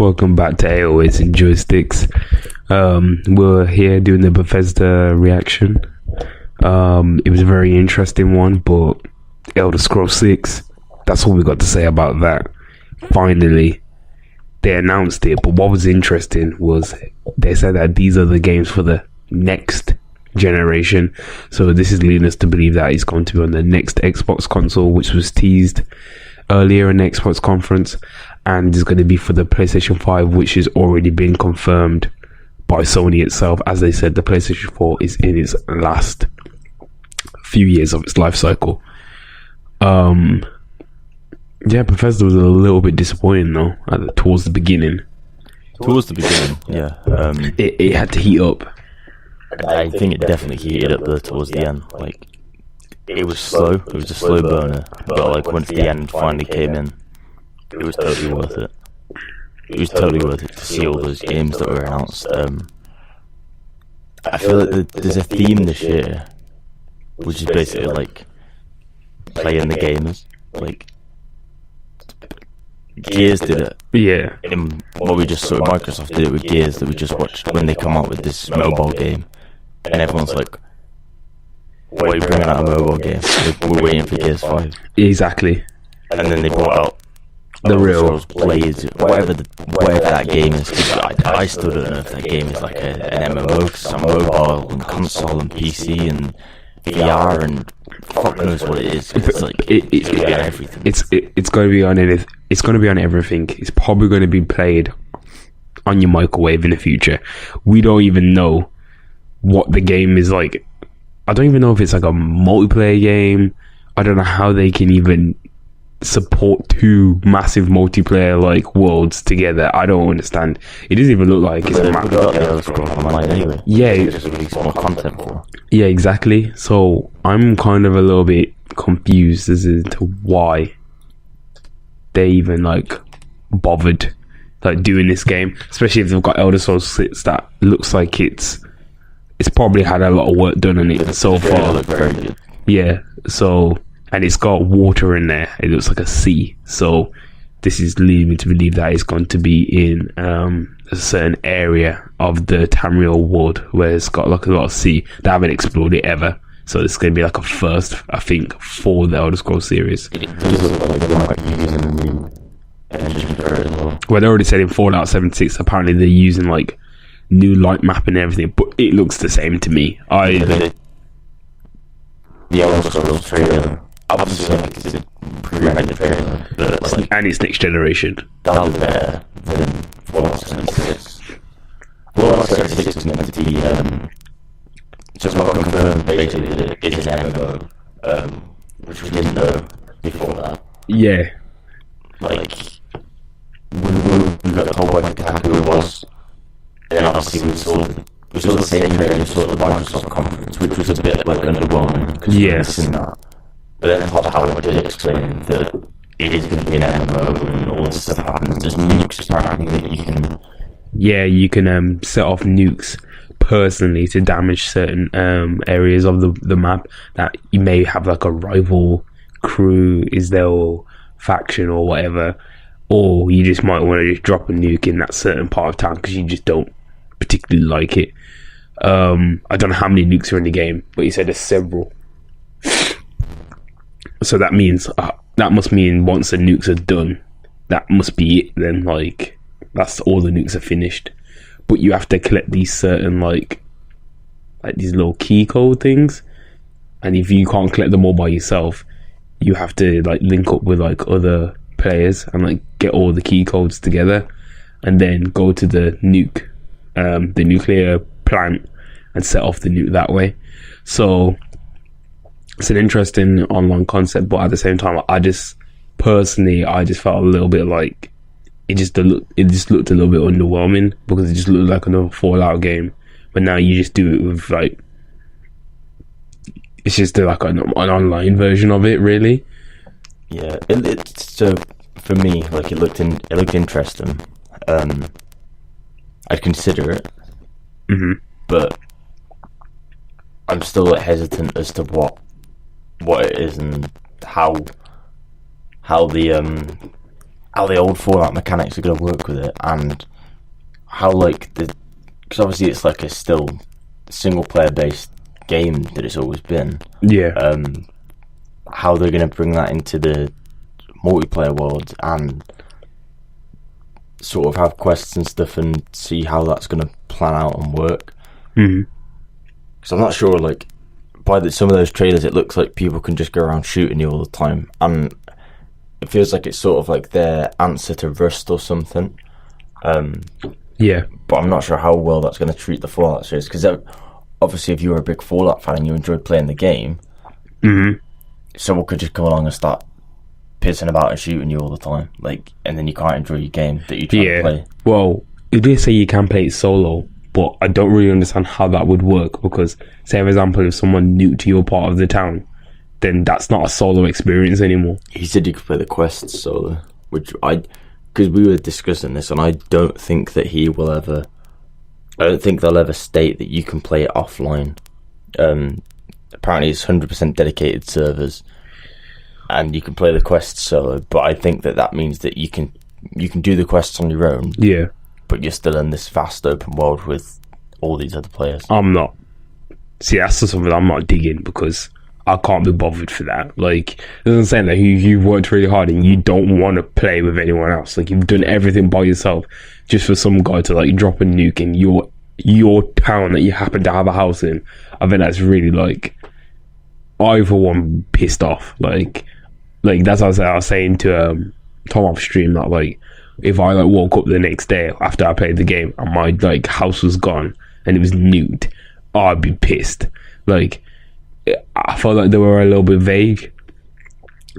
Welcome back to 808s and Joysticks. We're here doing the Bethesda reaction. It was a very interesting one, but Elder Scrolls 6, that's all we got to say about that. Finally, they announced it, but what was interesting was they said that these are the games for the next generation. So this is leading us to believe that it's going to be on the next Xbox console, which was teased earlier in the Xbox conference, and is going to be for the PlayStation 5, which has already been confirmed by Sony itself. As they said, the PlayStation 4 is in its last few years of its life cycle. Bethesda was a little bit disappointing though towards the beginning. It had to heat up. I think it definitely heated up there towards the end. Like, it was slow. It was a slow burner, but like once the end finally came in, it was totally worth it. It was totally worth it to see all those games that were announced. I feel like there's a theme this year, which is basically like playing the gamers. Like, Gears did it. Yeah. And what we just saw, Microsoft did it with Gears that we just watched when they come out with this mobile game, and everyone's like, "Why are you bringing out a mobile game? We're waiting for Gears 5." Exactly. And then they brought out the real Blades, whatever that game is. I still don't know if that game is like an MMO, because it's on mobile and console and PC and VR and fuck knows what it is. It's like it's going to be on everything. It's going to be on anything. It's going to be on everything. It's probably going to be played on your microwave in the future. We don't even know what the game is like. I don't even know if it's like a multiplayer game. I don't know how they can even support two massive multiplayer like worlds together. I don't understand. It doesn't even look like it's a map. Anyway. Yeah, just release more content for. Yeah, exactly. So I'm kind of a little bit confused as to why they even like bothered like doing this game, especially if they've got Elder Scrolls 6 that looks like it's probably had a lot of work done on it so far. Look very good. Yeah, so, and it's got water in there. It looks like a sea. So this is leading me to believe that it's going to be in a certain area of the Tamriel world where it's got like a lot of sea. They haven't explored it ever. So it's going to be like a first, I think, for the Elder Scrolls series. It does look like they might be using a new engine for it as well. Well, they already said in Fallout 76, apparently they're using like new light map and everything, but it looks the same to me. The Elder Scrolls trailer, obviously like it's a pre-rendered trailer, but like, and it's next generation. that'll be better than Fallout 76. Fallout 76 is meant to be just not confirmed basically that it is an MMO, which we didn't know before that. Yeah. Like, we got told what exactly it was, and then obviously we saw the same thing we saw at the Microsoft conference, which was a bit like underwhelming, because yes. we've seen that. But then Todd Howard did explain that it is going to be an MMO and all this stuff happens. There's nukes apparently that you can... Yeah, you can set off nukes personally to damage certain areas of the map that you may have like a rival crew, is there, or faction or whatever, or you just might want to just drop a nuke in that certain part of town because you just don't particularly like it. I don't know how many nukes are in the game, but he said there's several. So that means that must mean once the nukes are done, that must be it then. Like, that's all the nukes are finished. But you have to collect these certain like these little key code things, and if you can't collect them all by yourself, you have to like link up with like other players and like get all the key codes together, and then go to the nuclear plant and set off the nuke that way. So it's an interesting online concept, but at the same time, I just felt a little bit like it just looked a little bit underwhelming, because it just looked like another Fallout game. But now you just do it with like, it's just like an online version of it, really. Yeah, so for me, like it looked interesting. I'd consider it, but I'm still hesitant as to what it is and how the how the old Fallout mechanics are going to work with it, and how like because obviously it's like a still single player based game that it's always been. Yeah. How they're going to bring that into the multiplayer world and sort of have quests and stuff and see how that's going to plan out and work. Because I'm not sure, like, by some of those trailers it looks like people can just go around shooting you all the time, and it feels like it's sort of like their answer to Rust or something. Yeah. But I'm not sure how well that's going to treat the Fallout series, because obviously if you were a big Fallout fan and you enjoyed playing the game, someone could just come along and start pissing about and shooting you all the time, like, and then you can't enjoy your game that you try to play. Well, it did say you can play it solo, but I don't really understand how that would work, because, say for example, if someone new to your part of the town, then that's not a solo experience anymore. He said you could play the quests solo, which because we were discussing this, and I don't think that he will ever. I don't think they'll ever state that you can play it offline. Apparently, it's 100% dedicated servers, and you can play the quests solo. But I think that means that you can do the quests on your own. Yeah, but you're still in this vast open world with all these other players. I'm not. See, that's just something I'm not digging, because I can't be bothered for that. Like, it doesn't say that you've worked really hard and you don't want to play with anyone else. Like, you've done everything by yourself just for some guy to, like, drop a nuke in your town that you happen to have a house in. I think that's really, like, I, for one, pissed off. Like that's what I was saying to Tom off stream, that, like, if I, like, woke up the next day after I played the game and my, like, house was gone and it was nuked, I'd be pissed. Like, I felt like they were a little bit vague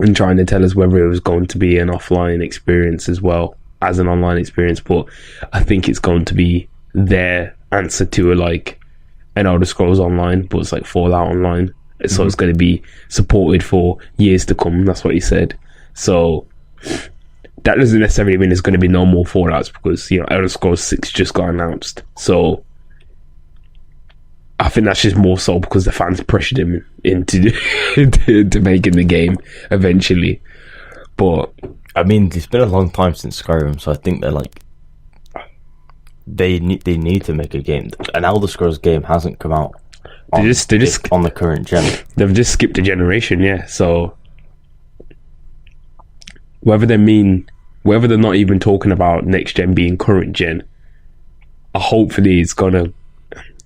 in trying to tell us whether it was going to be an offline experience as well as an online experience, but I think it's going to be their answer to like an Elder Scrolls Online, but it's like Fallout Online. So it's going to be supported for years to come. That's what he said. So that doesn't necessarily mean there's going to be no more Fallouts, because, you know, Elder Scrolls 6 just got announced. So I think that's just more so because the fans pressured him into to making the game eventually. But I mean, it's been a long time since Skyrim, so I think they're like they need to make a game. An Elder Scrolls game hasn't come out on the current gen. They've just skipped a generation, yeah. So whether they're not even talking about next gen being current gen, hopefully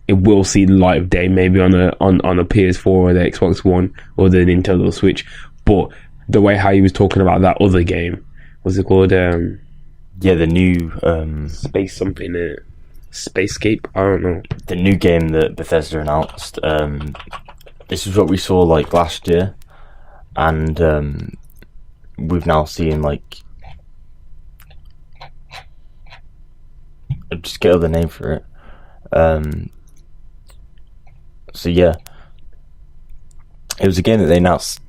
it will see the light of day, maybe on a PS4 or the Xbox One or the Nintendo Switch. But the way how he was talking about that other game, what's it called? Yeah, the new Space something, Spacescape. I don't know. The new game that Bethesda announced. This is what we saw like last year, and we've now seen like. I'll just get the name for it. So yeah, it was a game that they announced.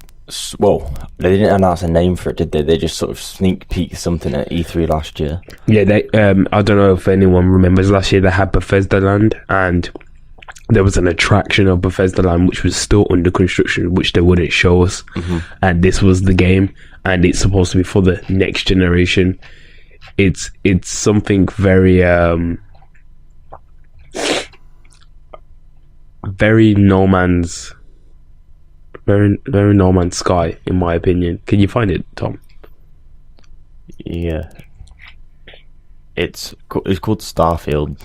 Well, they didn't announce a name for it, did they? They just sort of sneak peeked something at E3 last year. Yeah, they. I don't know if anyone remembers last year they had Bethesda Land, and there was an attraction of Bethesda Land which was still under construction, which they wouldn't show us. And this was the game, and it's supposed to be for the next generation. It's something very very No Man's Sky, in my opinion. Can you find it, Tom? Yeah, it's called Starfield.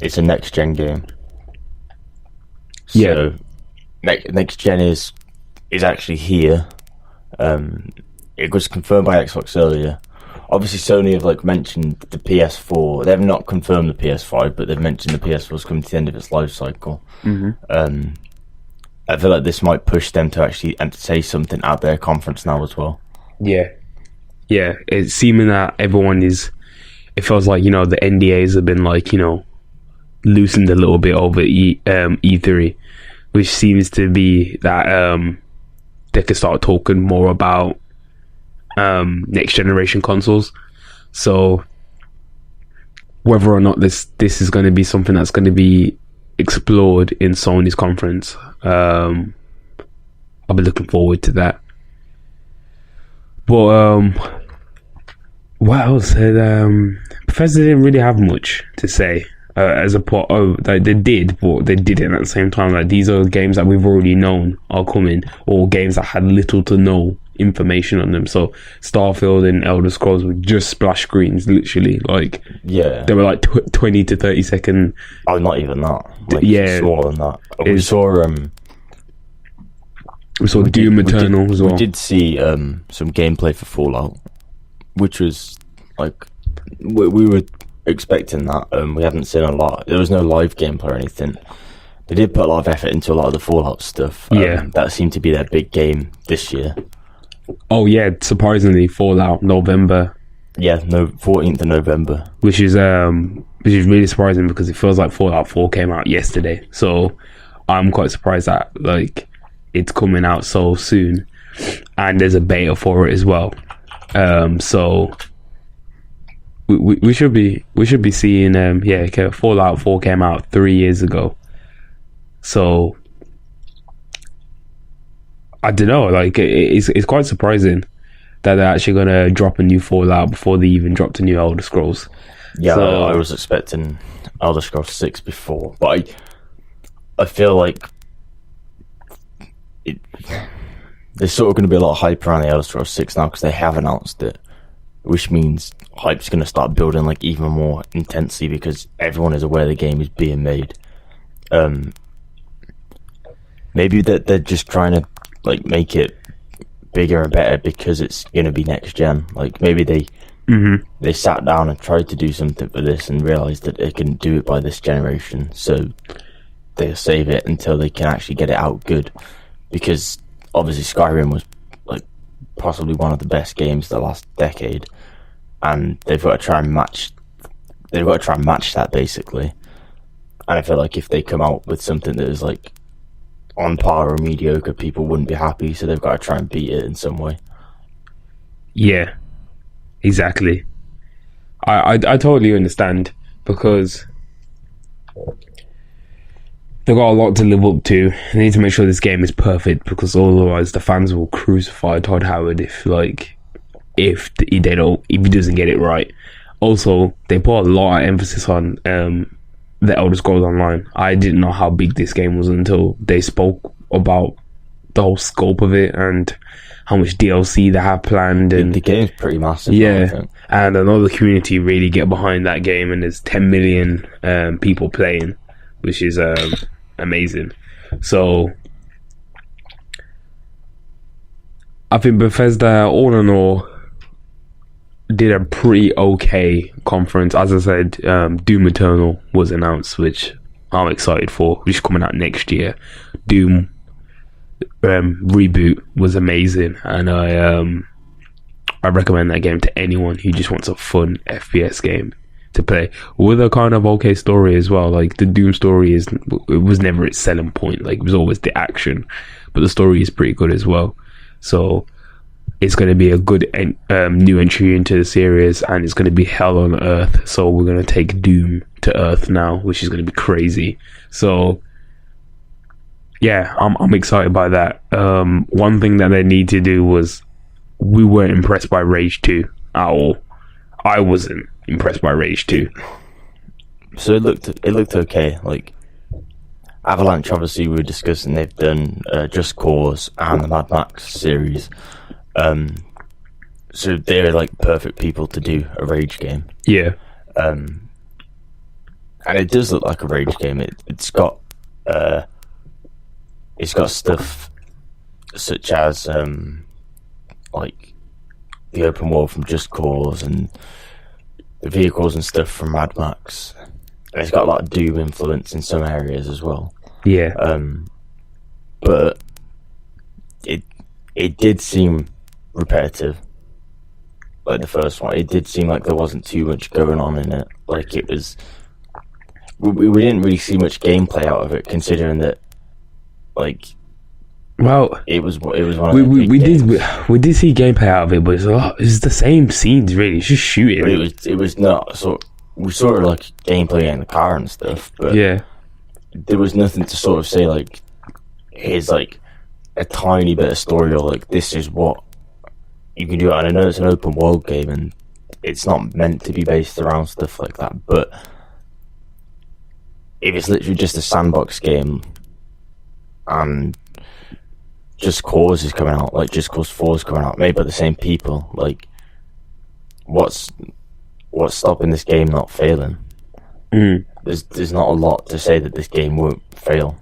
It's a next gen game. So, next gen is actually here. It was confirmed by Xbox earlier. Obviously, Sony have like mentioned the PS4. They have not confirmed the PS5, but they've mentioned the PS4 is coming to the end of its life cycle. I feel like this might push them to actually say something at their conference now as well. Yeah. It's seeming that everyone is. It feels like, you know, the NDAs have been like, you know, loosened a little bit over E3, which seems to be that they can start talking more about next generation consoles. So whether or not this is going to be something that's going to be explored in Sony's conference, I'll be looking forward to that. But what else? Bethesda didn't really have much to say as a part. Oh, like they did, but they didn't at the same time. Like these are games that we've already known are coming, or games that had little to no information on them. So Starfield and Elder Scrolls were just splash screens, literally. Like they were like 20 to 30 second. Oh, not even that. Like, yeah, smaller than that. We saw Doom Eternal as well. We did see some gameplay for Fallout, which was like we were expecting that. We haven't seen a lot. There was no live gameplay or anything. They did put a lot of effort into a lot of the Fallout stuff. That seemed to be their big game this year. Oh yeah, surprisingly, Fallout November. Yeah, 14th of November. Which is really surprising because it feels like Fallout 4 came out yesterday. So I'm quite surprised that like it's coming out so soon, and there's a beta for it as well. So we should be seeing Fallout 4 came out 3 years ago. So I don't know, like it's quite surprising that they're actually gonna drop a new Fallout before they even dropped a new Elder Scrolls. Yeah, so, I was expecting Elder Scrolls 6 before, but I feel like there's sort of going to be a lot of hype around the Elder Scrolls 6 now because they have announced it, which means hype's going to start building like even more intensely because everyone is aware the game is being made. Maybe that they're just trying to like make it bigger and better because it's going to be next gen. Like maybe they sat down and tried to do something for this and realized that they couldn't do it by this generation, so they'll save it until they can actually get it out good. Because obviously Skyrim was like possibly one of the best games of the last decade, and they've got to try and match that basically. And I feel like if they come out with something that is like on par or mediocre, people wouldn't be happy, so they've got to try and beat it in some way. Yeah, exactly. I totally understand because they've got a lot to live up to. They need to make sure this game is perfect because otherwise the fans will crucify Todd Howard if he doesn't get it right. Also, they put a lot of emphasis on the Elder Scrolls Online. I didn't know how big this game was until they spoke about the whole scope of it and how much DLC they have planned. And the game's pretty massive. Yeah, and I know the community really get behind that game, and there's 10 million people playing, which is amazing. So I think Bethesda, all in all, did a pretty okay conference. As I said, Doom Eternal was announced, which I'm excited for, which is coming out next year. Doom reboot was amazing, and I recommend that game to anyone who just wants a fun FPS game to play with a kind of okay story as well. Like the Doom story was never its selling point. Like it was always the action, but the story is pretty good as well. So it's going to be a good new entry into the series, and it's going to be hell on earth. So we're going to take Doom to Earth now, which is going to be crazy. So yeah, I'm excited by that. One thing that they need to do was, we weren't impressed by Rage 2 at all. I wasn't impressed by Rage 2. So it looked okay. Like Avalanche, obviously we were discussing, they've done Just Cause and the Mad Max series. So they're like perfect people to do a Rage game. Yeah. And it does look like a Rage game. It's got stuff such as like the open world from Just Cause and the vehicles and stuff from Mad Max. And it's got a lot of Doom influence in some areas as well. Yeah. But it did seem repetitive. Like the first one, it did seem like there wasn't too much going on in it. Like it was, we didn't really see much gameplay out of it, considering that, like, well, it was one of we did see gameplay out of it, but it's the same scenes really. It's just shooting. But it was not. So we saw like gameplay in the car and stuff, but yeah, there was nothing to sort of say like, here's like a tiny bit of story, or like this is what you can do. And I know it's an open world game, and it's not meant to be based around stuff like that. But if it's literally just a sandbox game and Just Cause is coming out, like Just Cause 4 is coming out, made by the same people, like what's stopping this game not failing? There's not a lot to say that this game won't fail.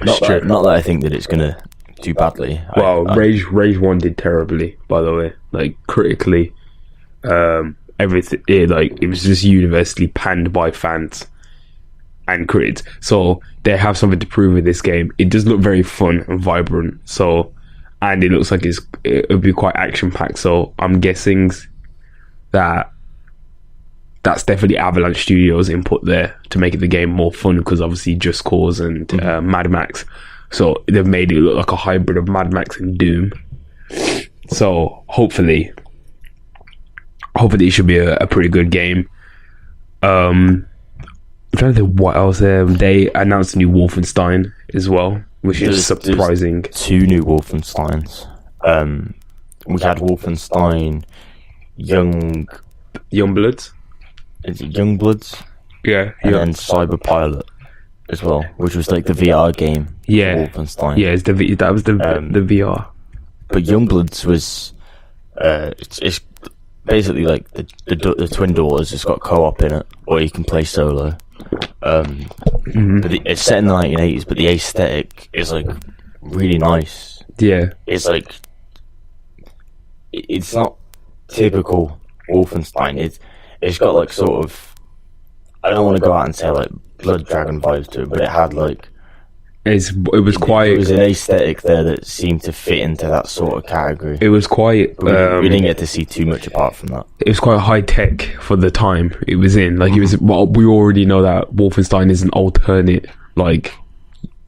Not that I think that it's gonna do badly. Well, Rage 1 did terribly, by the way. Like critically, everything. It was just universally panned by fans and critics. So they have something to prove with this game. It does look very fun and vibrant. So, and it looks like it'll be quite action packed. So I'm guessing that's definitely Avalanche Studios' input there to make the game more fun, because obviously Just Cause and Mad Max. So they've made it look like a hybrid of Mad Max and Doom. So hopefully it should be a pretty good game. I'm trying to think what else. They announced a new Wolfenstein as well, which is surprising. There's 2 new Wolfensteins. We had Wolfenstein Youngbloods. Is it Youngbloods? Yeah. And then Cyberpilot as well, which was like the VR game. Yeah. Wolfenstein. Yeah, that was the VR. But Youngbloods was it's basically like the twin daughters. It's got co-op in it, or you can play solo. But it's set in the 1980s, but the aesthetic is like really nice. Yeah. It's like it's not typical Wolfenstein. It's got like sort of, I don't want to go out and say like Blood Dragon vibes to it, but it had like it was an aesthetic there that seemed to fit into that sort of category. It was quite. We didn't get to see too much apart from that. It was quite high tech for the time it was in. Like it was. Well, we already know that Wolfenstein is an alternate like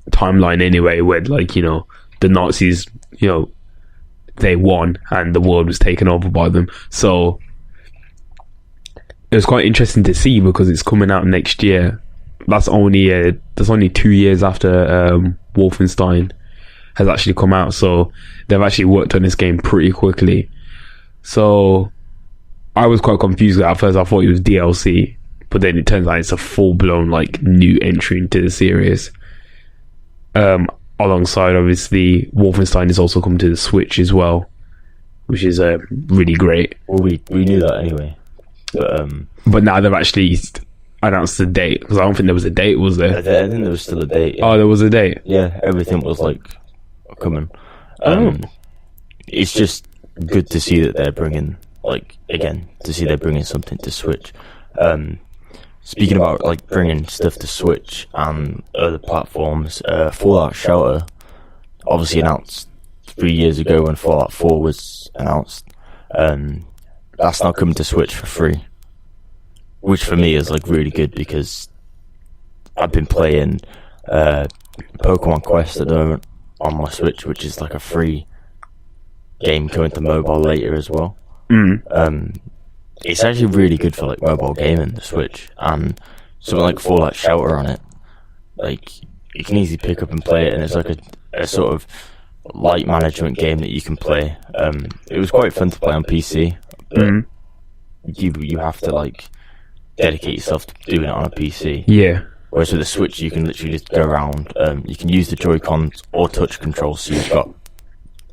timeline anyway, where like the Nazis they won and the world was taken over by them. So it was quite interesting to see, because it's coming out next year. That's only 2 years after Wolfenstein has actually come out, so they've actually worked on this game pretty quickly. So I was quite confused at first. I thought it was DLC, but then it turns out it's a full-blown like new entry into the series. Alongside, obviously, Wolfenstein is also coming to the Switch as well, which is really great. Well, we knew that anyway. But now they've actually announced the date, because I don't think there was a date, was there? I think there was still a date. Yeah. Oh, there was a date? Yeah, everything was like coming. It's just good to see that they're bringing something to Switch. Speaking about like bringing stuff to Switch and other platforms, Fallout Shelter obviously announced 3 years ago when Fallout 4 was announced. That's now coming to Switch for free, which for me is like really good, because I've been playing Pokemon Quest at the moment on my Switch, which is like a free game coming to mobile later as well. It's actually really good for like mobile gaming, the Switch, and something like Fallout Shelter on it, like you can easily pick up and play it, and it's like a sort of light management game that you can play. It was quite fun to play on PC, but you have to like dedicate yourself to doing it on a PC. Yeah. Whereas with the Switch, you can literally just go around. You can use the Joy-Cons or touch controls, so you've got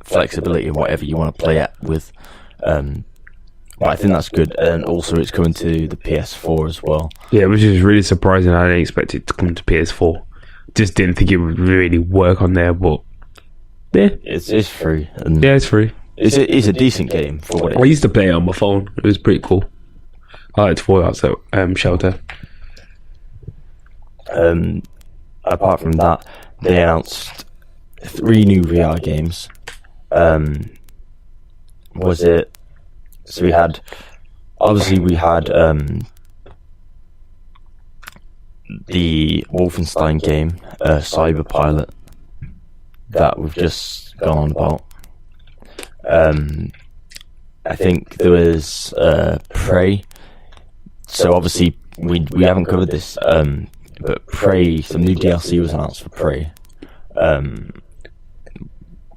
flexibility in whatever you want to play it with. But I think that's good, and also it's coming to the PS4 as well. Yeah, which is really surprising. I didn't expect it to come to PS4. Just didn't think it would really work on there, but yeah, it's free. And yeah, it's free. It's a decent game for what it is. I used to play it on my phone. It was pretty cool. I liked Fallout Shelter. Apart from that, they announced 3 new VR games. So we had the Wolfenstein game, Cyberpilot, that we've just gone on about. I think there was Prey. So obviously we haven't covered this, but Prey, some new DLC was announced for Prey,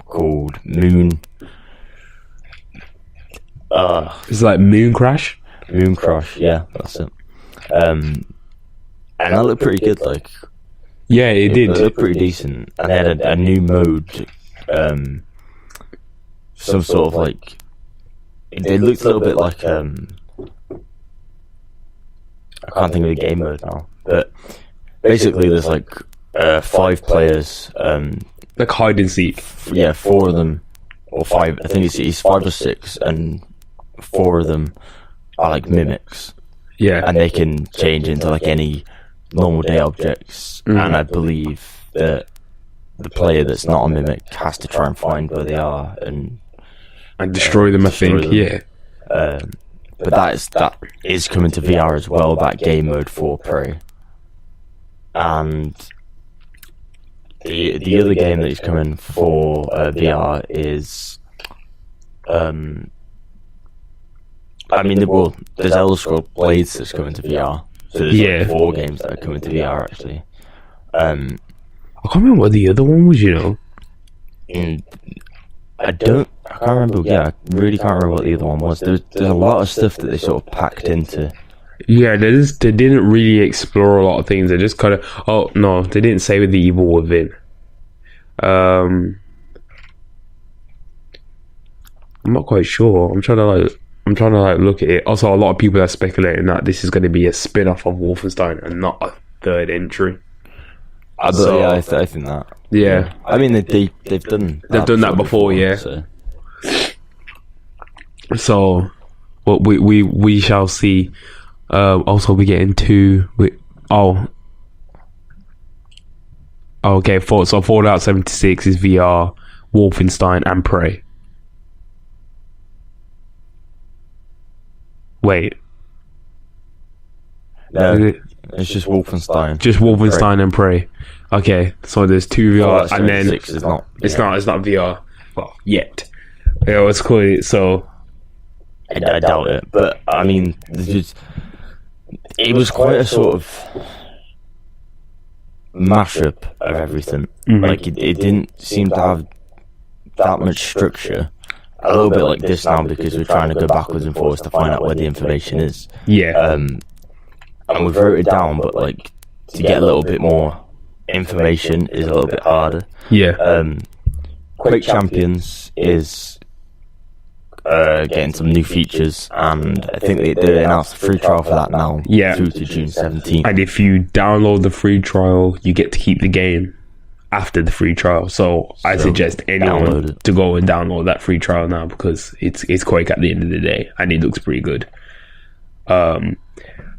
called Moon. It's like Moon Crash. Moon Crash, yeah, that's it. And that looked pretty good, like. Yeah, it did. It looked pretty decent. And they had a new mode, some sort of like. It looked a little bit like I can't think of the game mode now, but basically there's like 5 players. Like hide and seek. Yeah, 4 of them, or 5. I think it's 5 or 6, and 4 of them are like mimics. Yeah, and they can change into like any normal day objects. And I believe that the player that's not a mimic has to try and find where they are and destroy them. I think. Yeah. But that is coming to VR as well. That game mode for Prey, and the other game that is coming for VR is there's Elder Scrolls Blades that's coming to VR. So there's like 4 games that are coming to VR actually. I can't remember what the other one was. I can't remember. Yeah, I really can't remember what the other one was. There's a lot of stuff that they sort of packed into. Yeah, they didn't really explore a lot of things. They just kind of. Oh no, they didn't say with the evil within. I'm not quite sure. I'm trying to look at it. Also, a lot of people are speculating that this is going to be a spin-off of Wolfenstein and not a third entry. I think that. Yeah. I mean, they've done that before, yeah. So, well, we shall see. Also, we're getting 2. Okay. So Fallout 76 is VR, Wolfenstein, and Prey. Wait. No, it's just Wolfenstein. Just Wolfenstein and Prey. Okay, so there's 2 VR, and then it's not VR. Well, yet. Yeah, let's call it. So I doubt it, but I mean, it was quite a sort of mashup of everything. Like it didn't seem to have that much structure. A little bit like this now because we're trying to go backwards and forwards to find out where the information is. Yeah. And we've wrote it down, but like to get a little bit more information is a little bit harder. Yeah. Quake Champions is getting some new features, and I think they announced a free trial for that now. Yeah. Through to June 17th. And if you download the free trial, you get to keep the game after the free trial. So I suggest anyone to go and download that free trial now because it's Quake at the end of the day, and it looks pretty good. I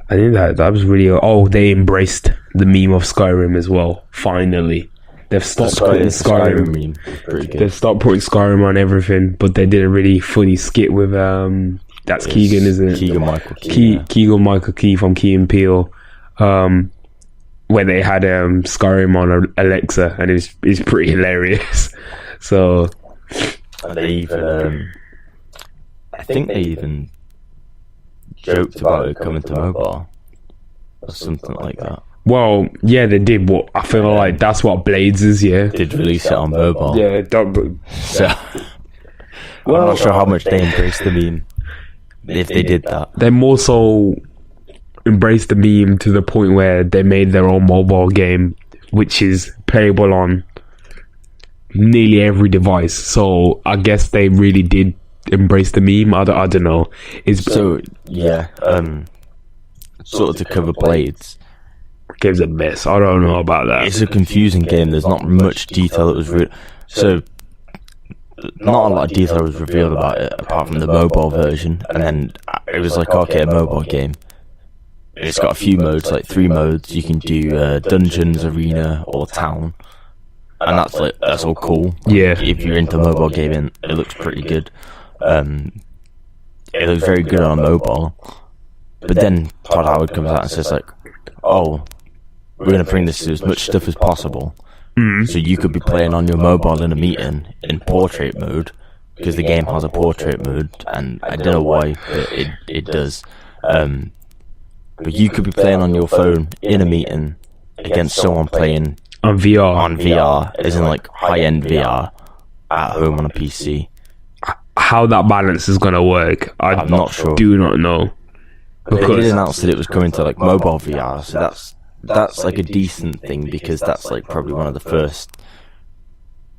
think that was really. Oh, they embraced the meme of Skyrim as well. Finally, they've stopped putting Skyrim. Meme. Pretty good. They've stopped putting Skyrim on everything, but they did a really funny skit with that's Keegan, isn't it? Keegan-Michael Key. Keegan-Michael Key from Key and Peele. Where they had Skyrim on Alexa, and it's pretty hilarious. So they even, I think they even joked about it coming to mobile or something like that. Well, yeah, they did. But I feel like that's what Blades is. Yeah, did release it on mobile. Yeah, so I'm not sure how much they embraced the meme if they did that. They more so embraced the meme to the point where they made their own mobile game, which is playable on nearly every device. So I guess they really did embrace the meme. I don't know. Sort of to cover Blades. Game's a mess. I don't know about that. It's a confusing game. There's not much detail that was so not a lot of detail was revealed about it apart from the mobile version, and then it was like, okay, a mobile game. It's got a few modes, like 3 modes. You can do dungeons, arena, or town, and that's all cool. Yeah. If you're into mobile gaming, it looks pretty good. It looks very good on mobile. But then Todd Howard comes out and says like, "Oh, we're going to bring this to as much stuff as possible, so you could be playing on your mobile in a meeting in portrait mode because the game has a portrait mode, and I don't know why, but it does." But you could be playing on your phone in a meeting against someone playing on VR. On VR, as in like high-end VR, at home on a PC. how that balance is gonna work, I'm not sure. Do not know. They did announce that it was coming to like mobile VR, so that's like a decent thing, because that's like probably one of the first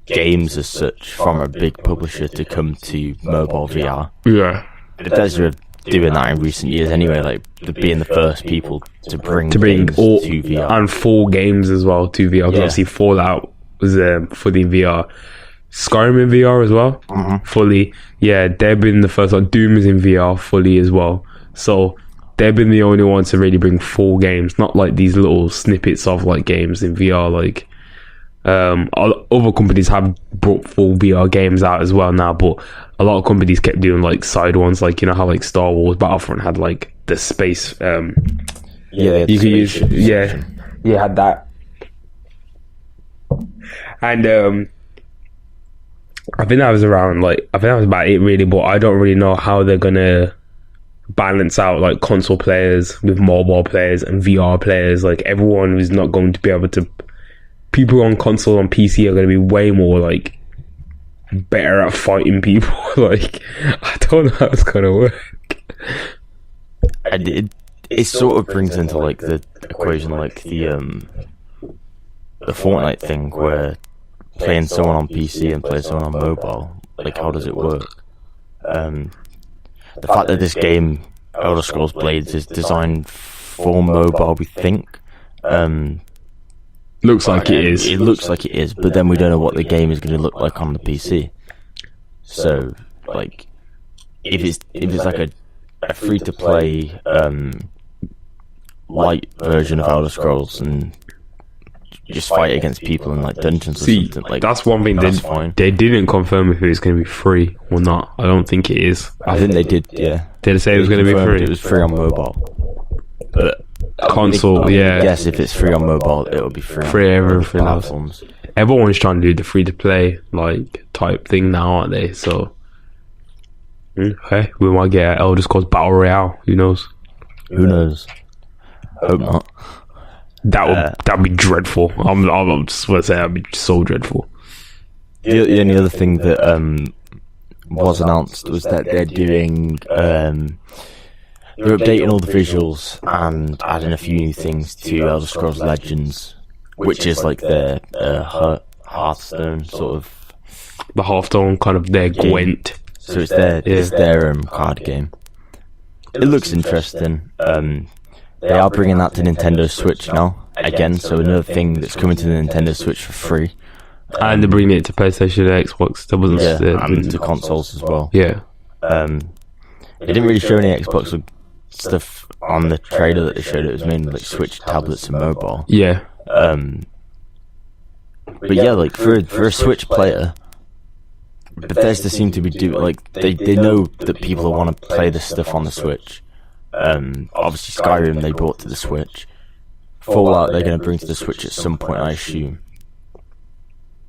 games as such from a big publisher to come to mobile VR. Yeah. Bethesda are doing that in recent years anyway, like being the first people to bring all to VR. And 4 games as well to VR. Yeah. Obviously Fallout was fully VR. Skyrim in VR as well, fully. Yeah, they've been the first one. Doom is in VR fully as well. So they've been the only ones to really bring 4 games, not like these little snippets of like games in VR. Like other companies have brought full VR games out as well now, but a lot of companies kept doing like side ones, like you know how like Star Wars Battlefront had like the space. You could use you had that, and I think that was about it really. But I don't really know how they're gonna balance out like console players with mobile players and VR players. Like everyone is not going to be able to. People on console and PC are going to be way more like better at fighting people. Like I don't know how it's going to work. And it sort of brings into like the equation, like the Fortnite thing, where playing someone on PC and playing someone on mobile, like how does it work? The fact that this game, Elder Scrolls Blades, is designed for mobile, we think. Looks like it is. It looks like it is, but then we don't know what the game is going to look like on the PC. So, like, if it's like a free to play light version of Elder Scrolls and just fight against people in like dungeons or something, like that's one thing. They didn't confirm if it was going to be free or not. I don't think it is. I think they did. Yeah, did they say it was going to be free? It was free on mobile, but console, yeah. Yes, if it's free on mobile, it'll be free. Free everything platforms. Everyone's trying to do the free to play like type thing now, aren't they? So, okay, we might get Elder Scrolls Battle Royale. Who knows? Who knows? Hope not. That'd be dreadful. I'm just gonna say that'd be so dreadful. The only other thing that was announced was that they're doing. They're updating all the visuals and adding a few new things to Elder Scrolls Legends, which is like their Hearthstone sort of. The Hearthstone kind of their Gwent. So it's their card game. It looks interesting. They are bringing that to Nintendo Switch now again, so another thing that's coming to the Nintendo Switch for free. And they're bringing it to PlayStation and Xbox. That wasn't and to consoles as well. Yeah. They didn't really show any Xbox stuff on the trailer that they showed. It was mainly like Switch, tablets, and mobile. Yeah. But yeah, like for a Switch player, Bethesda seem to be doing like they know that people want to play this stuff on the Switch. Obviously Skyrim they brought to the Switch. Fallout they're going to bring to the Switch at some point, I assume.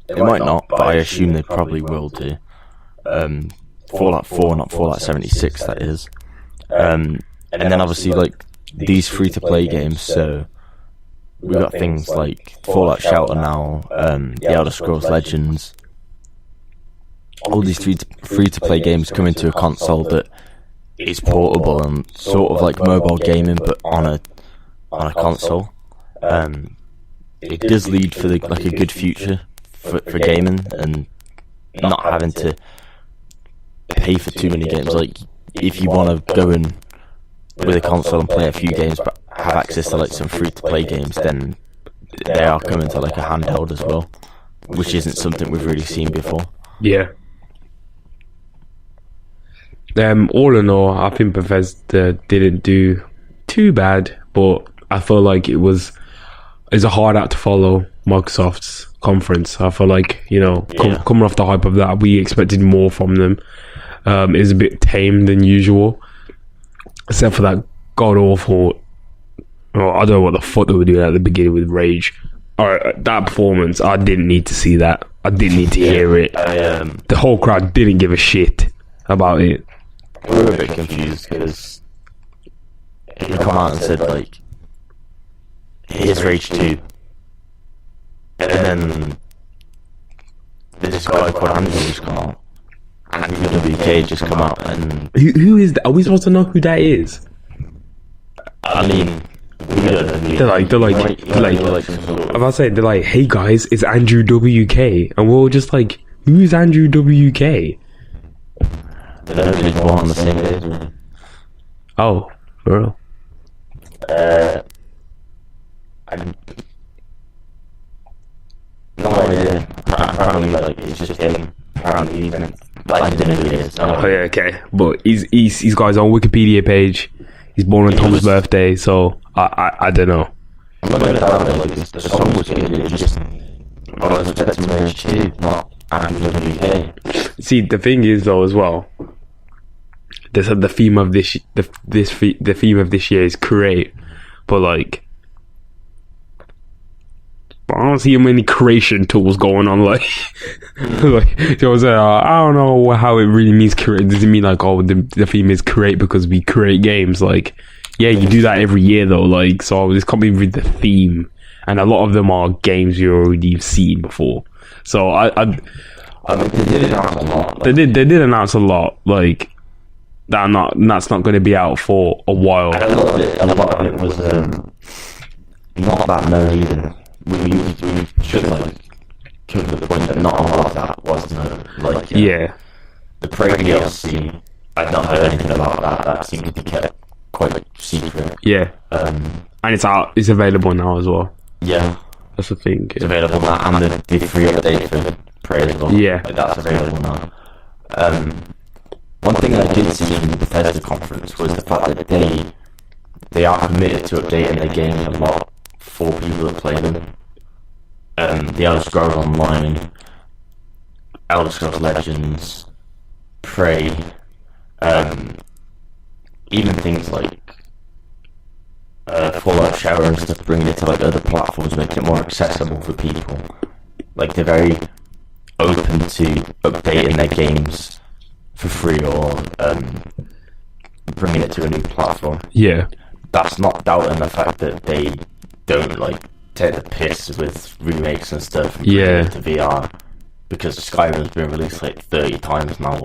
They might not, but I assume they probably will do. Fallout 4, not Fallout 76, that is. And then obviously like these free-to-play games, so we've got things like Fallout Shelter now, the Elder Scrolls Legends. All these free-to-play games come into a console that is portable and sort of like mobile gaming, but on a console. It does lead for a good future for gaming and not having to pay for too many games. Like if you want to go in with a console and play a few games, but have access to like some free-to-play games, then they are coming to like a handheld as well, which isn't something we've really seen before. Yeah. All in all, I think Bethesda didn't do too bad, but I feel like it's a hard act to follow Microsoft's conference. I feel like, coming off the hype of that, we expected more from them. It was a bit tame than usual, except for that god-awful, I don't know what the fuck they were doing at the beginning with Rage. Alright, that performance, I didn't need to see that. I didn't need to hear it. The whole crowd didn't give a shit about it. We were a bit confused because he come out and said like, here's Rage 2, and then this guy called Andrew just come out Andrew WK just come out and... Who is that? Are we supposed to know who that is? I mean... We don't know who They're like, I'm about to say, they're like, hey guys, it's Andrew WK. And we're all just like, who's Andrew WK? They don't know who's born on the same day. Oh, for real? No idea. Apparently, like, it's just him. Apparently, he's like, I don't know who it is. Oh, yeah, okay. But he's got his own Wikipedia page. He's born on Tom's birthday, so I don't know. I'm not going to doubt it, like, the song was good, it just... I was expecting Rage 2, not Andrew WK. See, the thing is, though, as well, they said the theme of this year is create, but like, I don't see many creation tools going on. Like, like so I was like, I don't know how it really means create. Does it mean like, oh, the theme is create because we create games? Like, yeah, you do that every year though. Like, so this can't be with the theme, and a lot of them are games you already seen before. So I mean, they did announce a lot. Like, they did announce a lot. Like, that's not going to be out for a while. And a lot of it was not that known either. We should like come to the point that not a lot of that was known. Like, yeah, the Prey DLC, I've not heard anything about that. That seemed to be kept quite like secret. Yeah, and it's out. It's available now as well. Yeah, that's the thing. It's available now, and the free update for Prey as well. Yeah, like, that's available now. One thing I did see in the Bethesda conference was the fact that they are committed to updating the game a lot for people that play them. The Elder Scrolls Online, Elder Scrolls Legends, Prey, even things like Fallout Shower and stuff, bringing it to like other platforms, making it more accessible for people. Like, they're very open to updating their games for free or bringing it to a new platform. Yeah, that's not doubting the fact that they don't like take the piss with remakes and stuff and bring it to VR, because Skyrim's been released like 30 times now.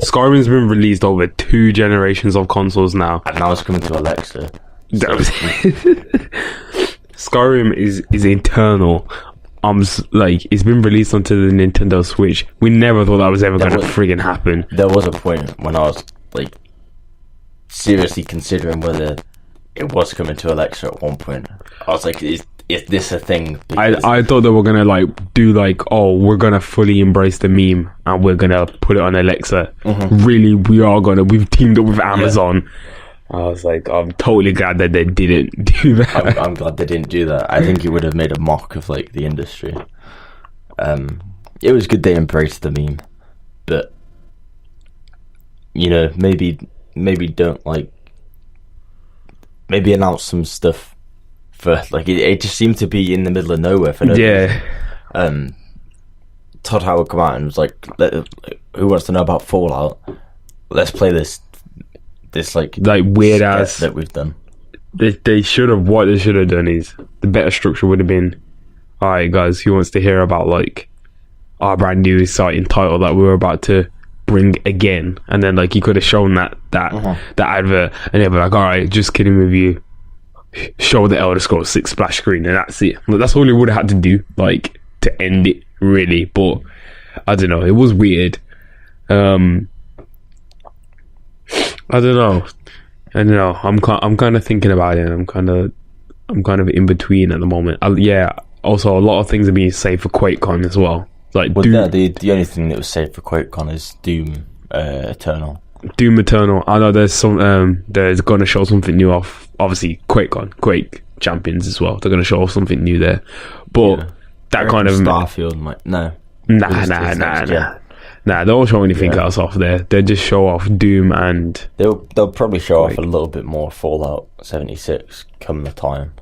Skyrim's been released over 2 generations of consoles now, and now it's coming to Alexa. So. Skyrim is eternal. Like, it's been released onto the Nintendo Switch. We never thought that was ever going to friggin' happen. There was a point when I was like seriously considering whether it was coming to Alexa at one point. I was like, is this a thing? I thought they were gonna like do like, oh, we're gonna fully embrace the meme and we're gonna put it on Alexa. Mm-hmm. Really, we've teamed up with Amazon. Yeah. I was like, I'm totally glad that they didn't do that. I'm glad they didn't do that. I think it would have made a mock of like the industry. It was good they embraced the meme, but you know, maybe don't like. Maybe announce some stuff first. Like, it just seemed to be in the middle of nowhere for no reason. Todd Howard come out and was like, "Who wants to know about Fallout? Let's play this like weird ass that we've done." They should have. What they should have done is the better structure would have been, all right, guys, who wants to hear about like our brand new exciting title that we were about to bring again, and then like you could have shown that advert, and they'd be like, all right, just kidding with you, show the Elder Scrolls 6 splash screen, and that's it. Like, that's all he would have had to do, like, to end it, really. But I don't know, it was weird. I don't know. I'm kind of thinking about it, and I'm kind of in between at the moment. Also, a lot of things are being saved for QuakeCon as well. Like, well, the only thing that was saved for QuakeCon is Doom Eternal. Doom Eternal. I know there's some. There's going to show something new off. Obviously, QuakeCon, Quake Champions as well. They're going to show off something new there. But that kind of Starfield, no. Nah. They won't show anything else off there. They just show off Doom and they'll probably show off a little bit more Fallout 76 come the time.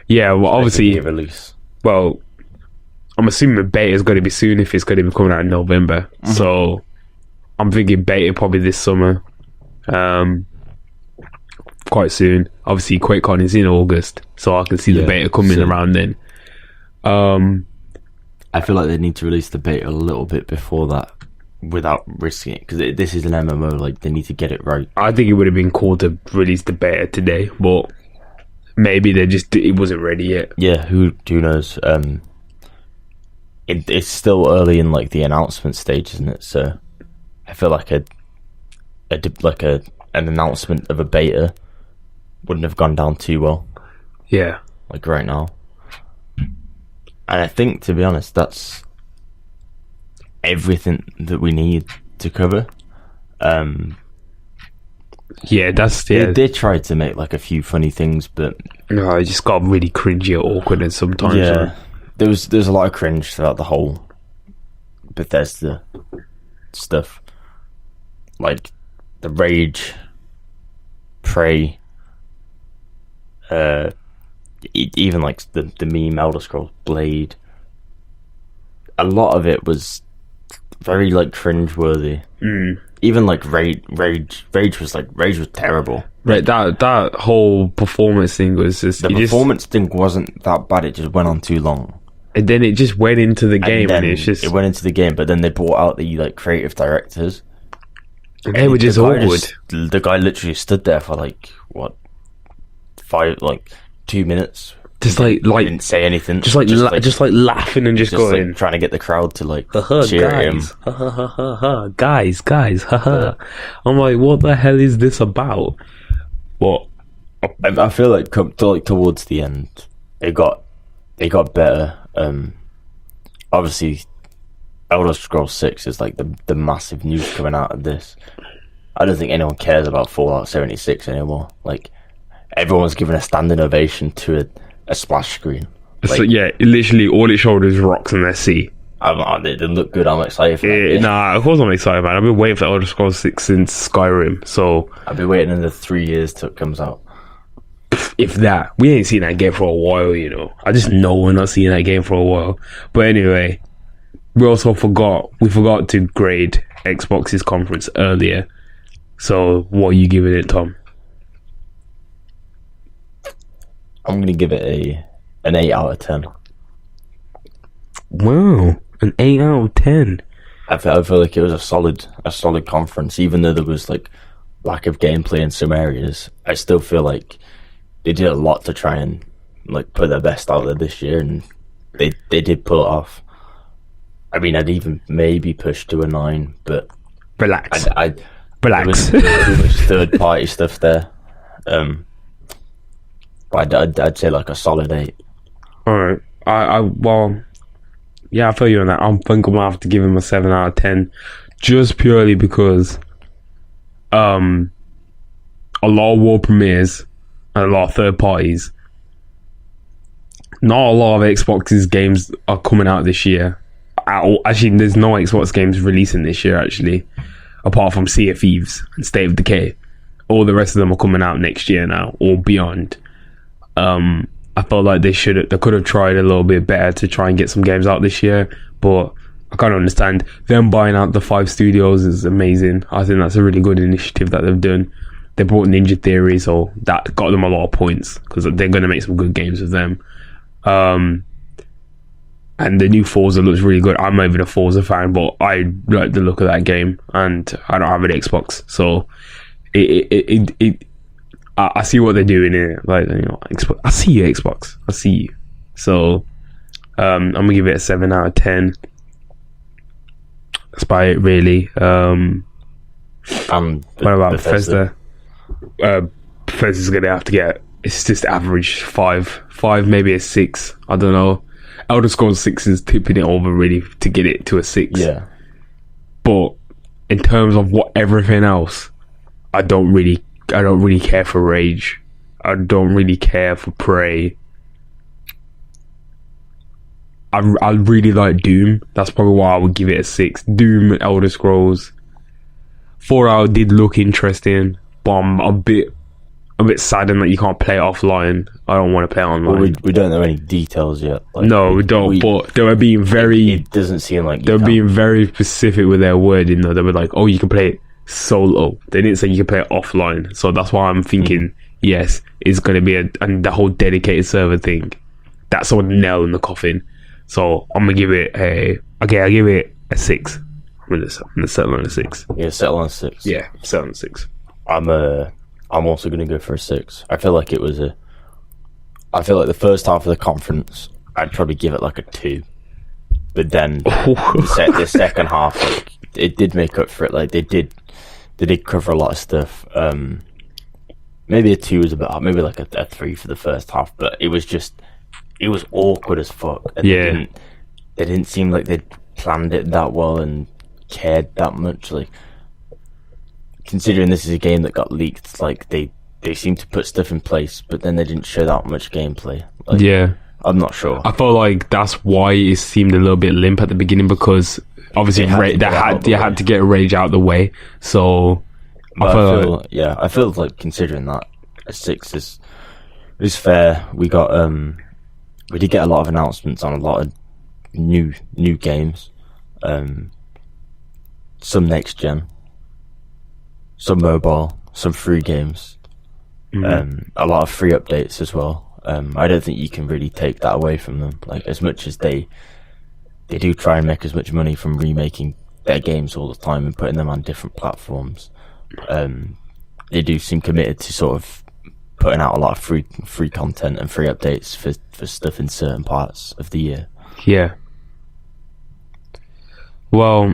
Yeah, well, obviously release. Well, I'm assuming the beta is going to be soon if it's going to be coming out in November. Mm-hmm. So I'm thinking beta probably this summer. Quite soon. Obviously, QuakeCon is in August, so I can see the beta coming around then. I feel like they need to release the beta a little bit before that, without risking it, because this is an MMO. Like, they need to get it right. I think it would have been cool to release the beta today, but maybe it wasn't ready yet. Yeah, who knows? It's still early in like the announcement stage, isn't it? So I feel like an announcement of a beta wouldn't have gone down too well. Yeah, like right now. And I think, to be honest, that's everything that we need to cover. Yeah, They tried to make like a few funny things, but no, it just got really cringy or awkward and sometimes. Yeah, there's a lot of cringe throughout the whole Bethesda stuff, like the Rage, Prey, even like the meme Elder Scrolls Blade. A lot of it was very like cringe-worthy. Even like Rage was terrible. Right, that whole performance thing was just... The performance thing wasn't that bad, it just went on too long. And then it just went into the game, and it's just... It went into the game, but then they brought out the like creative directors. And they were just awkward. The guy literally stood there for like, what, 2 minutes. Just like didn't say anything. Just like laughing and just going, like, trying to get the crowd to like cheer him. Guys, I'm like, what the hell is this about? What? I feel like towards the end, it got better. Obviously, Elder Scrolls 6 is like the massive news coming out of this. I don't think anyone cares about Fallout 76 anymore. Like, everyone's giving a standing ovation to a splash screen. Like, so yeah, literally all it showed is rocks and the sea. They look good. I'm excited for it. Nah, of course I'm excited, man. I've been waiting for Elder Scrolls 6 since Skyrim, so... I've been waiting another 3 years till it comes out. If that. We ain't seen that game for a while, you know. I just know we're not seeing that game for a while. But anyway, we forgot to grade Xbox's conference earlier. So, what are you giving it, Tom? I'm going to give it an 8 out of 10. Wow, an 8 out of 10. I feel like it was a solid conference, even though there was like lack of gameplay in some areas. I still feel like they did a lot to try and like put their best out there this year, and they did pull it off. I mean, I'd even maybe push to a 9, but relax. Relax. There was too much third party stuff there. But I'd say like a solid 8. Alright. Well, yeah, I feel you on that. I think I'm gonna have to give him a 7 out of 10, just purely because a lot of world premieres and a lot of third parties. Not a lot of Xbox's games are coming out this year. Actually, there's no Xbox games releasing this year, actually, apart from Sea of Thieves and State of Decay. All the rest of them are coming out next year now, or beyond. I felt like they could have tried a little bit better to try and get some games out this year, but I can't understand. Them buying out the 5 studios is amazing. I think that's a really good initiative that they've done. They brought Ninja Theory, so that got them a lot of points, because they're going to make some good games with them. And the new Forza looks really good. I'm not even a Forza fan, but I like the look of that game, and I don't have an Xbox, so I see what they're doing here. Like, you know, Xbox. I see you, Xbox. I see you. So, I'm gonna give it a 7 out of 10. That's about it, really. What about Bethesda? Bethesda's gonna have to get. It's just average 5, maybe a 6. I don't know. Elder Scrolls 6 is tipping it over really to get it to a 6. Yeah. But in terms of everything else, I don't really care for Rage. I don't really care for Prey. I really like Doom. That's probably why I would give it a 6. Doom, Elder Scrolls. Fallout did look interesting, but I'm a bit saddened that you can't play it offline. I don't want to play it online. Well, we don't know any details yet. Like, no, we don't. But they were being very. It doesn't seem like they were being very specific with their wording. Though they were like, "Oh, you can play it solo." They didn't say you can play it offline. So that's why I'm thinking, yes, it's going to be and the whole dedicated server thing. That's a nail in the coffin. So I'm gonna give it I give it a 6. I'm gonna settle on a 6. Yeah, settle on a 6. Yeah, settle on a 6. I'm also gonna go for a 6. I feel like the first half of the conference, I'd probably give it like a 2. But then the second half, like, it did make up for it. Like they did cover a lot of stuff. Maybe a 2 is about, maybe like a 3 for the first half. But it was awkward as fuck. And yeah, they didn't seem like they'd planned it that well and cared that much. Like, considering this is a game that got leaked, like they seemed to put stuff in place, but then they didn't show that much gameplay. Like, yeah. I'm not sure. I felt like that's why it seemed a little bit limp at the beginning, because obviously they had to get Rage out of the way. So I feel like considering that a 6 is fair. We did get a lot of announcements on a lot of new games. Some next gen, some mobile, some free games. A lot of free updates as well. I don't think you can really take that away from them. Like, as much as they do try and make as much money from remaking their games all the time and putting them on different platforms, they do seem committed to sort of putting out a lot of free content and free updates for stuff in certain parts of the year. Yeah. Well,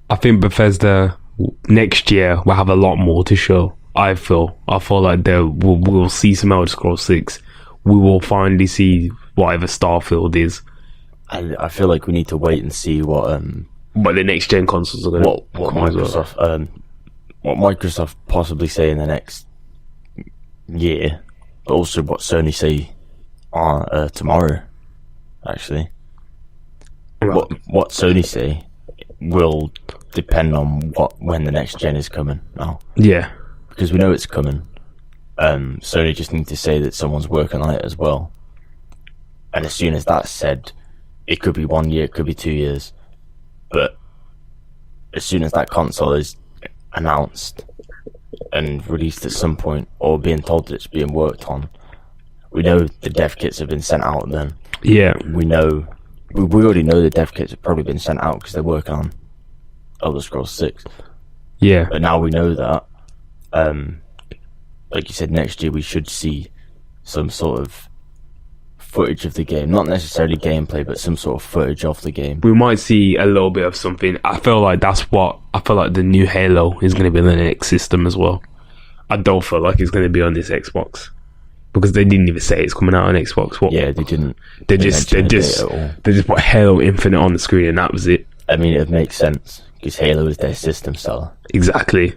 I think Bethesda next year will have a lot more to show. I feel like we'll see some Elder Scrolls 6. We will finally see whatever Starfield is. I feel like we need to wait and see what the next gen consoles are going to what Microsoft possibly say in the next year, but also what Sony say tomorrow. Actually, right. What Sony say will depend on when the next gen is coming now. Yeah. Because we know it's coming. Sony just need to say that someone's working on it as well. And as soon as that's said, it could be 1 year, it could be 2 years. But as soon as that console is announced and released at some point, or being told that it's being worked on, we know the dev kits have been sent out then. Yeah. We already know the dev kits have probably been sent out because they're working on Elder Scrolls 6. Yeah. But now we know that. Like you said, next year we should see some sort of footage of the game. Not necessarily gameplay, but some sort of footage of the game. We might see a little bit of something. I feel like the new Halo is going to be the next system as well. I don't feel like it's going to be on this Xbox, because they didn't even say it's coming out on Xbox. Yeah, they didn't. They just put Halo Infinite on the screen and that was it. I mean, it makes sense because Halo is their system seller. Exactly.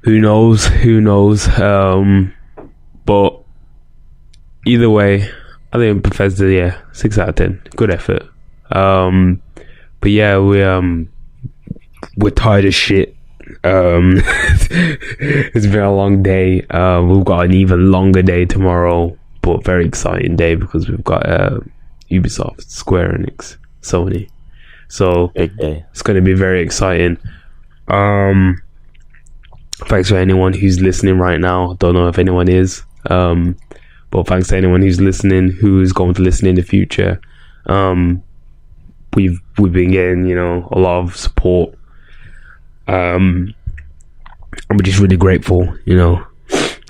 Who knows? But either way, I think Bethesda, 6 out of 10. Good effort. But yeah, we're tired as shit. It's been a long day. We've got an even longer day tomorrow, but very exciting day because we've got Ubisoft, Square Enix, Sony. So big day. It's going to be very exciting. Thanks for anyone who's listening right now. Don't know if anyone is, but thanks to anyone who's listening, who is going to listen in the future. We've been getting a lot of support. And we're just really grateful,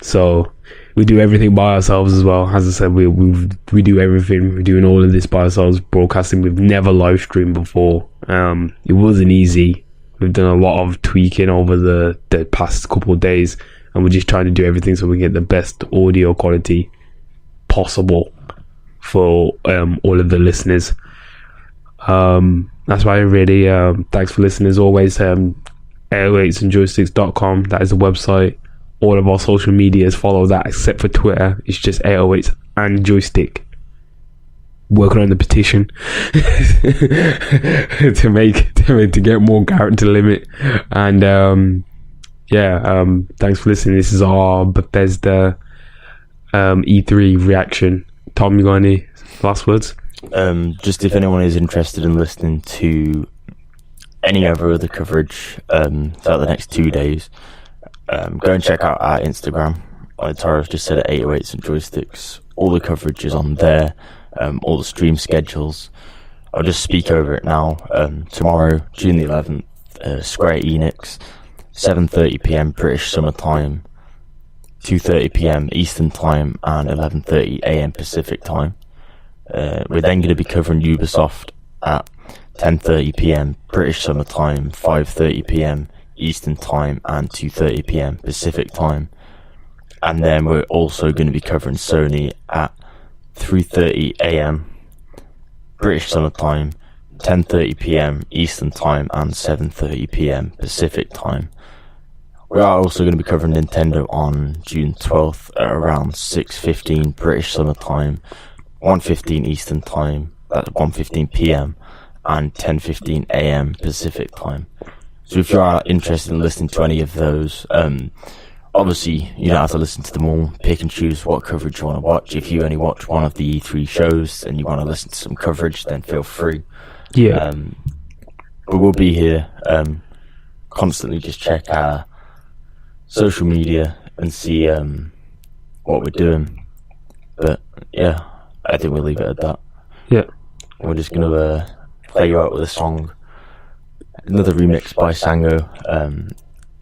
So we do everything by ourselves as well. As I said, we do everything. We're doing all of this by ourselves, broadcasting. We've never live streamed before. It wasn't easy. We've done a lot of tweaking over the past couple of days, and we're just trying to do everything so we get the best audio quality possible for all of the listeners. That's why really thanks for listening as always. 808s and Joysticks.com, that is the website. All of our social medias follow that except for Twitter. It's just 808s and Joystick. Working on the petition to get more character limit. And thanks for listening. This is our Bethesda E3 reaction. Tom, you got any last words? Just if anyone is interested in listening to any other coverage throughout the next 2 days, go and check out our Instagram. Tara's just said at 808s and Joysticks. All the coverage is on there. All the stream schedules, I'll just speak over it now. Tomorrow, June the 11th, Square Enix, 7:30 PM British Summer Time, 2:30 PM Eastern Time, and 11:30 AM Pacific Time. We're then going to be covering Ubisoft at 10:30 PM British Summer Time, 5:30 PM Eastern Time, and 2:30 PM Pacific Time. And then we're also going to be covering Sony at 3:30 AM British Summer Time, 10:30 PM Eastern Time, and 7:30 PM Pacific Time. We are also going to be covering Nintendo on June 12th at around 6:15 British Summer Time, 1:15 Eastern Time, that's 1:15 PM, and 10:15 AM Pacific Time. So if you are interested in listening to any of those, obviously you don't have to listen to them all. Pick and choose what coverage you want to watch. If you only watch one of the E3 shows and you want to listen to some coverage, then feel free. Yeah. But we'll be here. Constantly just check our social media and see what we're doing. But yeah, I think we'll leave it at that. Yeah. We're just gonna play you out with a song, another remix by Sango.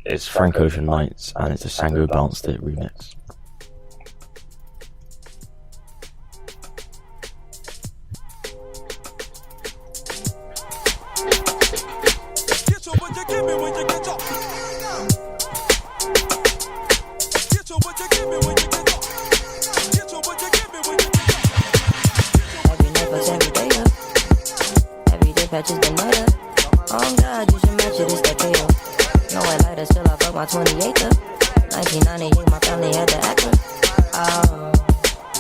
It's Frank Ocean Nights, and it's a Sango Bounced It remix. Patches been murder. Oh God, you should match it, it's that KO. No white lighter, still I fuck my 28th up. 1998, my family had the actor. Oh,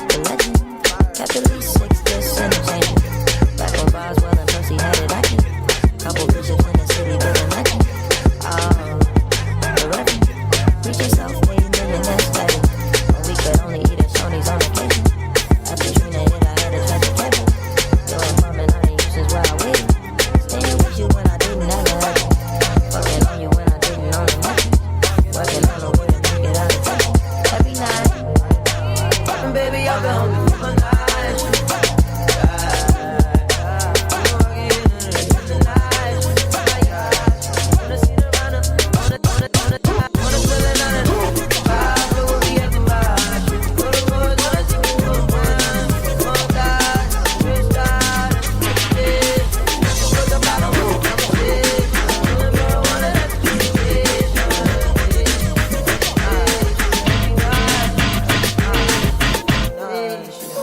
the legend. Kept at least 6% of changing. Back when Boswell and Percy had it acting. Couple bishops in the city building action. Oh, the reverend. Preach yourself, made a million, that's better. When we could only eat at Shoney's on vacation. After Trina hit, I had a tragic cabin. Yo, I'm bumming, I ain't used since where I waited. Staying with you when I didn't have a habit. Fucking on you when I didn't own a money. Working on the way to make it out of touch. Every night. And baby, I've been hungry for my life.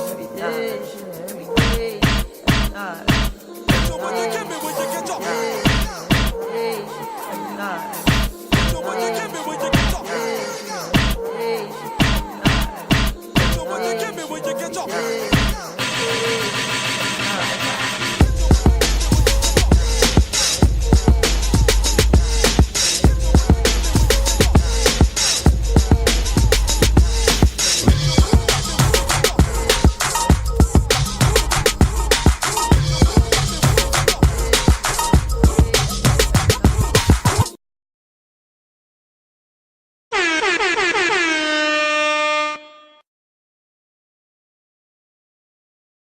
Every day, every day.